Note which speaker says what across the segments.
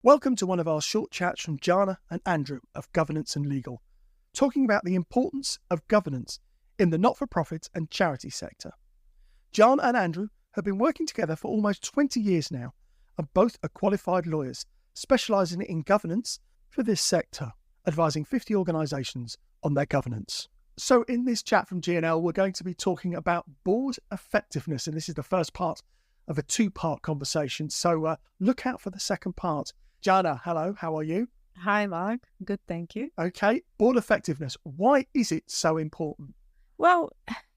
Speaker 1: Welcome to one of our short chats from Jana and Andrew of Governance and Legal, talking about the importance of governance in the not-for-profit and charity sector. Jana and Andrew have been working together for almost 20 years now, and both are qualified lawyers specialising in governance for this sector, advising 50 organisations on their governance. So in this chat from G&L, we're going to be talking about board effectiveness, and this is the first part of a two-part conversation. So look out for the second part. Jana, hello, how are you?
Speaker 2: Hi, Mark. Good, thank you.
Speaker 1: Okay, board effectiveness. Why is it so important?
Speaker 2: Well,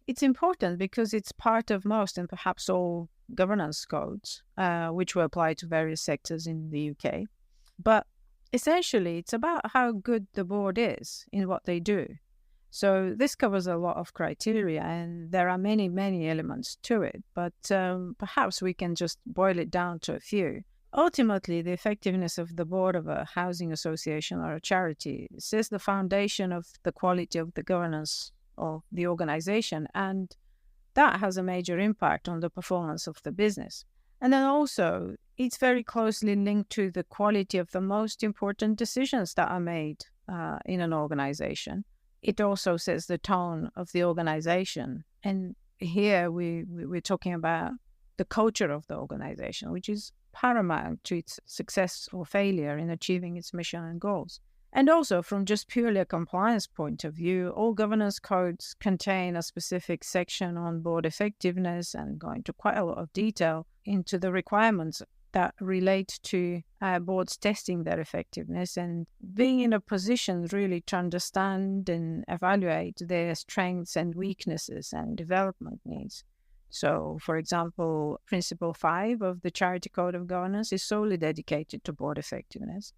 Speaker 2: it's important because it's part of most and perhaps all governance codes, which will apply to various sectors in the UK. But essentially, it's about how good the board is in what they do. So this covers a lot of criteria, and there are many, many elements to it. But perhaps we can just boil it down to a few. Ultimately, the effectiveness of the board of a housing association or a charity sets the foundation of the quality of the governance of the organization, and that has a major impact on the performance of the business. And then also, it's very closely linked to the quality of the most important decisions that are made in an organization. It also sets the tone of the organization. And here we're talking about the culture of the organization, which is paramount to its success or failure in achieving its mission and goals. And also, from just purely a compliance point of view, all governance codes contain a specific section on board effectiveness and go into quite a lot of detail into the requirements that relate to boards testing their effectiveness and being in a position really to understand and evaluate their strengths and weaknesses and development needs. So, for example, Principle 5 of the Charity Code of Governance is solely dedicated to board effectiveness.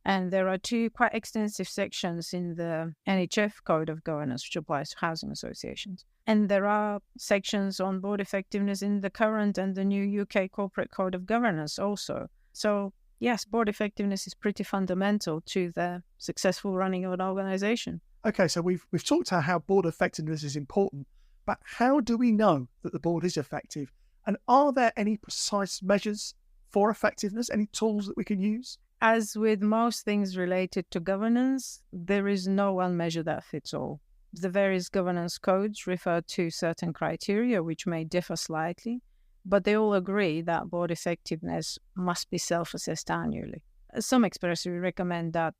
Speaker 2: And there are two quite extensive sections in the NHF Code of Governance, which applies to housing associations. And there are sections on board effectiveness in the current and the new UK Corporate Code of Governance also. So, yes, board effectiveness is pretty fundamental to the successful running of an organisation.
Speaker 1: Okay, so we've talked about how board effectiveness is important, but how do we know that the board is effective? And are there any precise measures for effectiveness, any tools that we can use?
Speaker 2: As with most things related to governance, there is no one measure that fits all. The various governance codes refer to certain criteria which may differ slightly, but they all agree that board effectiveness must be self-assessed annually. Some expressly recommend that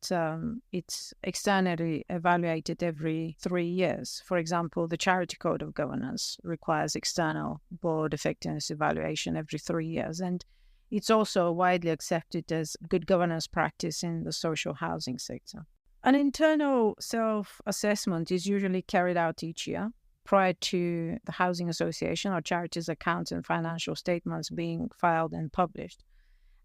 Speaker 2: it's externally evaluated every 3 years. For example, the Charity Code of Governance requires external board effectiveness evaluation every 3 years, and it's also widely accepted as good governance practice in the social housing sector. An internal self-assessment is usually carried out each year prior to the housing association or charity's accounts and financial statements being filed and published.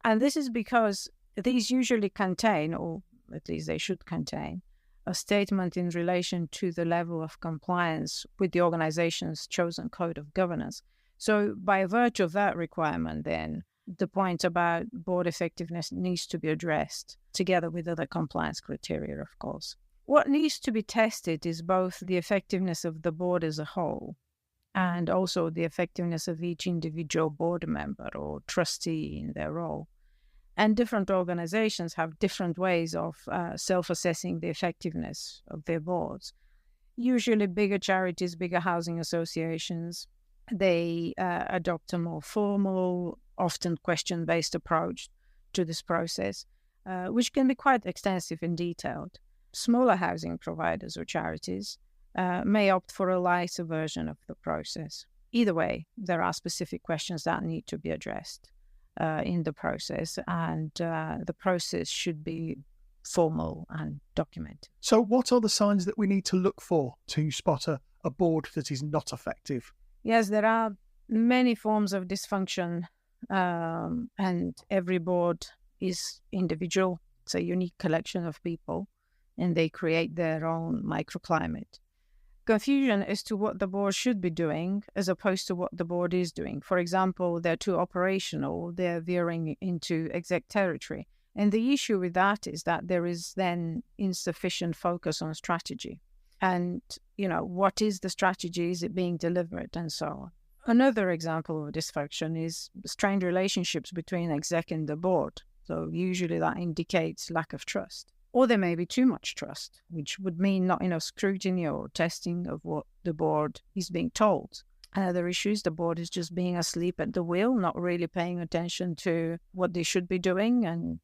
Speaker 2: And this is because these usually contain, or at least they should contain, a statement in relation to the level of compliance with the organization's chosen code of governance. So by virtue of that requirement, then, the point about board effectiveness needs to be addressed, together with other compliance criteria, of course. What needs to be tested is both the effectiveness of the board as a whole and also the effectiveness of each individual board member or trustee in their role. And different organizations have different ways of self-assessing the effectiveness of their boards. Usually bigger charities, bigger housing associations, they adopt a more formal, often question-based approach to this process, which can be quite extensive and detailed. Smaller housing providers or charities may opt for a lighter version of the process. Either way, there are specific questions that need to be addressed in the process, and the process should be formal and documented.
Speaker 1: So what are the signs that we need to look for to spot a board that is not effective?
Speaker 2: Yes, there are many forms of dysfunction, and every board is individual. It's a unique collection of people, and they create their own microclimate. Confusion as to what the board should be doing as opposed to what the board is doing. For example, they're too operational, they're veering into exec territory. And the issue with that is that there is then insufficient focus on strategy. And, what is the strategy? Is it being delivered? And so on. Another example of dysfunction is strained relationships between exec and the board. So usually that indicates lack of trust. Or there may be too much trust, which would mean not enough scrutiny or testing of what the board is being told. Another issue is the board is just being asleep at the wheel, not really paying attention to what they should be doing and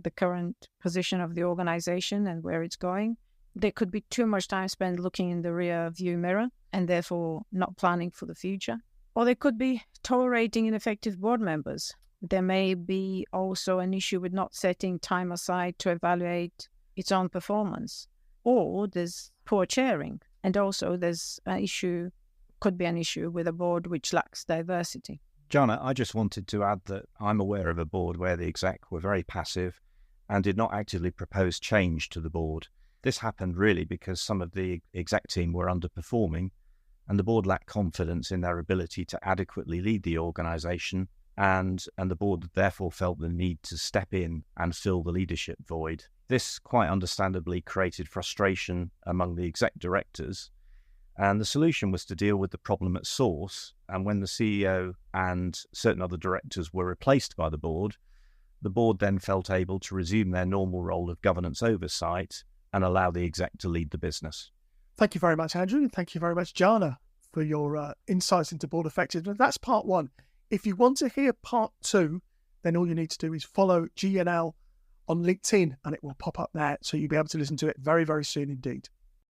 Speaker 2: the current position of the organization and where it's going. There could be too much time spent looking in the rear view mirror and therefore not planning for the future. Or there could be tolerating ineffective board members. There may be also an issue with not setting time aside to evaluate its own performance. Or there's poor chairing. And also there's could be an issue with a board which lacks diversity.
Speaker 3: Jana, I just wanted to add that I'm aware of a board where the exec were very passive and did not actively propose change to the board. This happened really because some of the exec team were underperforming and the board lacked confidence in their ability to adequately lead the organisation, and the board therefore felt the need to step in and fill the leadership void. This quite understandably created frustration among the exec directors, and the solution was to deal with the problem at source, and when the CEO and certain other directors were replaced by the board then felt able to resume their normal role of governance oversight and allow the exec to lead the business.
Speaker 1: Thank you very much, Andrew, and thank you very much, Jana, for your insights into board effectiveness. That's part one. If you want to hear part two, then all you need to do is follow GNL on LinkedIn and it will pop up there, so you'll be able to listen to it very, very soon indeed.